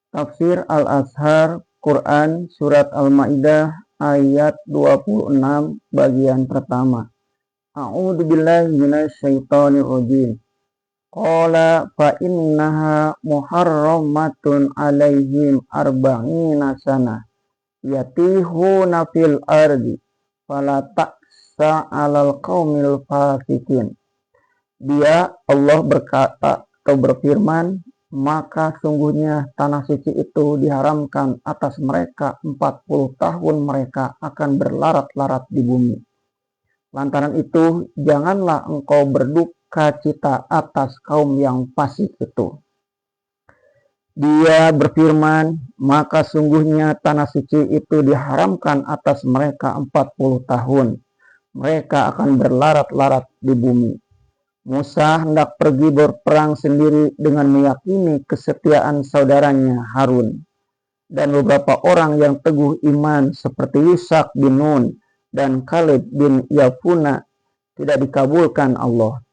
Tafsir Al-Azhar Quran Surat Al-Ma'idah ayat 26 bagian pertama. A'udzu billahi minasyaitonir rajim. Qala fa innaha muharramatun 'alaihim arba'ina sana yatihuna fil ardi fala ta'sa 'alal qaumil fasikin. Dia Allah berkata atau berfirman, maka sungguhnya tanah suci itu diharamkan atas mereka 40 tahun mereka akan berlarat-larat di bumi. Lantaran itu, janganlah engkau berduka cita atas kaum yang fasik itu. Dia berfirman, maka sungguhnya tanah suci itu diharamkan atas mereka 40 tahun. Mereka akan berlarat-larat di bumi. Musa hendak pergi berperang sendiri dengan meyakini kesetiaan saudaranya Harun. Dan beberapa orang yang teguh iman seperti Yusak bin Nun dan Khalid bin Yafuna tidak dikabulkan Allah.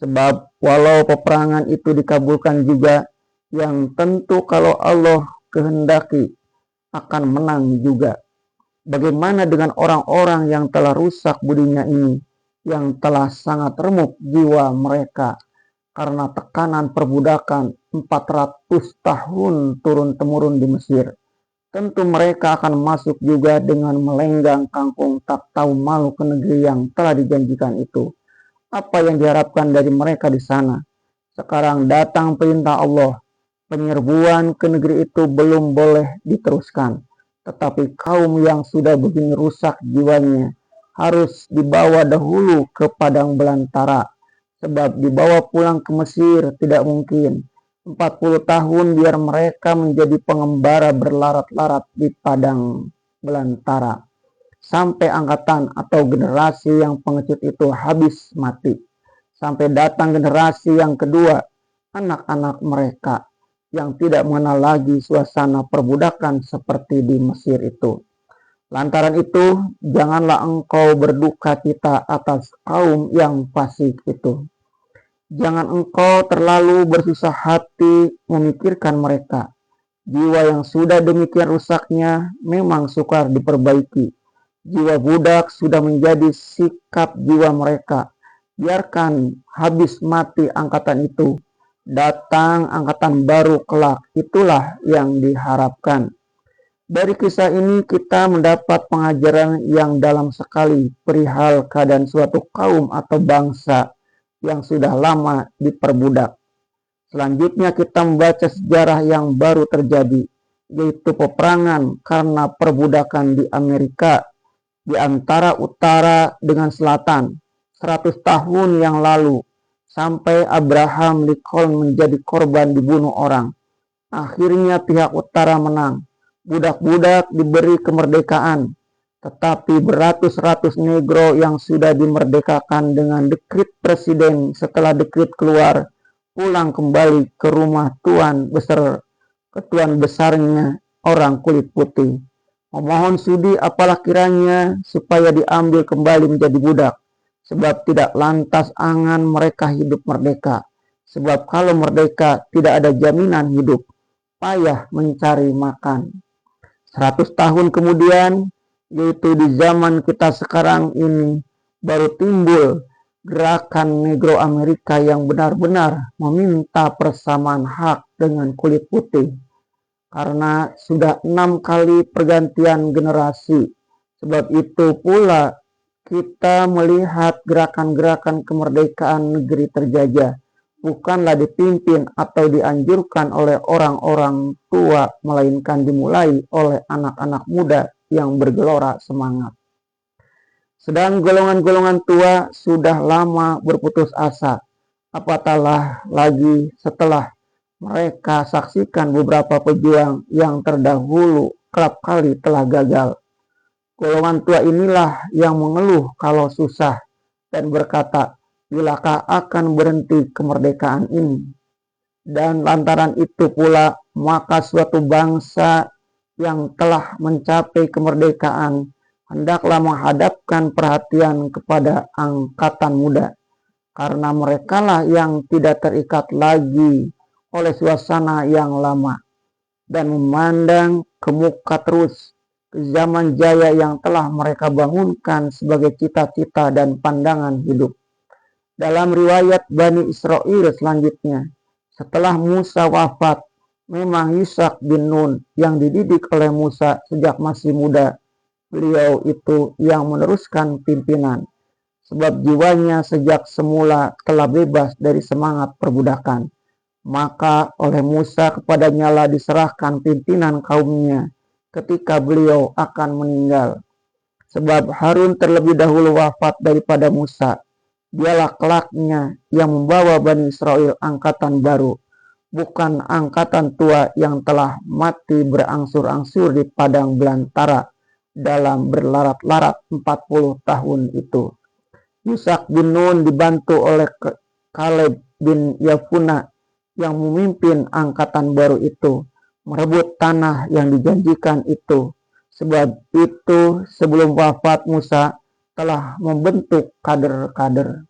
Sebab walau peperangan itu dikabulkan juga, yang tentu kalau Allah kehendaki akan menang juga. Bagaimana dengan orang-orang yang telah rusak budinya ini, yang telah sangat remuk jiwa mereka karena tekanan perbudakan 400 tahun turun-temurun di Mesir. Tentu mereka akan masuk juga dengan melenggang kangkung, tak tahu malu ke negeri yang telah dijanjikan itu. Apa yang diharapkan dari mereka di sana? Sekarang datang perintah Allah. Penyerbuan ke negeri itu belum boleh diteruskan. Tetapi kaum yang sudah begini rusak jiwanya harus dibawa dahulu ke padang belantara. Sebab dibawa pulang ke Mesir tidak mungkin. 40 tahun biar mereka menjadi pengembara berlarat-larat di padang belantara. Sampai angkatan atau generasi yang pengecut itu habis mati. Sampai datang generasi yang kedua, anak-anak mereka yang tidak mengenal lagi suasana perbudakan seperti di Mesir itu. Lantaran itu, janganlah engkau berduka cita atas kaum yang fasik itu. Jangan engkau terlalu bersusah hati memikirkan mereka. Jiwa yang sudah demikian rusaknya memang sukar diperbaiki. Jiwa budak sudah menjadi sikap jiwa mereka. Biarkan habis mati angkatan itu. Datang angkatan baru kelak. Itulah yang diharapkan. Dari kisah ini kita mendapat pengajaran yang dalam sekali perihal keadaan suatu kaum atau bangsa yang sudah lama diperbudak. Selanjutnya kita membaca sejarah yang baru terjadi, yaitu peperangan karena perbudakan di Amerika di antara utara dengan selatan 100 tahun yang lalu, sampai Abraham Lincoln menjadi korban dibunuh orang. Akhirnya pihak utara menang. Budak-budak diberi kemerdekaan. Tetapi beratus-ratus negro yang sudah dimerdekakan dengan dekret presiden setelah dekret keluar, pulang kembali ke rumah tuan besarnya orang kulit putih. Memohon sudi apalah kiranya supaya diambil kembali menjadi budak. Sebab tidak lantas angan mereka hidup merdeka. Sebab kalau merdeka tidak ada jaminan hidup. Payah mencari makan. 100 tahun kemudian, yaitu di zaman kita sekarang ini, baru timbul gerakan negro Amerika yang benar-benar meminta persamaan hak dengan kulit putih. Karena sudah 6 kali pergantian generasi. Sebab itu pula kita melihat gerakan-gerakan kemerdekaan negeri terjajah bukanlah dipimpin atau dianjurkan oleh orang-orang tua, melainkan dimulai oleh anak-anak muda yang bergelora semangat. Sedang golongan-golongan tua sudah lama berputus asa, apatah lagi setelah mereka saksikan beberapa pejuang yang terdahulu kerap kali telah gagal. Golongan tua inilah yang mengeluh kalau susah dan berkata, bilakah akan berhenti kemerdekaan ini? Dan lantaran itu pula, maka suatu bangsa yang telah mencapai kemerdekaan hendaklah menghadapkan perhatian kepada angkatan muda. Karena merekalah yang tidak terikat lagi oleh suasana yang lama. dan memandang ke muka terus ke zaman jaya yang telah mereka bangunkan sebagai cita-cita dan pandangan hidup. Dalam riwayat Bani Israel selanjutnya, setelah Musa wafat, memang Yushak bin Nun yang dididik oleh Musa sejak masih muda, beliau itu yang meneruskan pimpinan, sebab jiwanya sejak semula telah bebas dari semangat perbudakan. Maka oleh Musa kepadanya lah diserahkan pimpinan kaumnya ketika beliau akan meninggal. Sebab Harun terlebih dahulu wafat daripada Musa. Dialah kelaknya yang membawa Bani Israel angkatan baru, bukan angkatan tua yang telah mati berangsur-angsur di padang belantara dalam berlarat-larat 40 tahun itu. Yushak bin Nun dibantu oleh Kaleb bin Yefuna yang memimpin angkatan baru itu merebut tanah yang dijanjikan itu. Sebab itu sebelum wafat Musa telah membentuk kader-kader.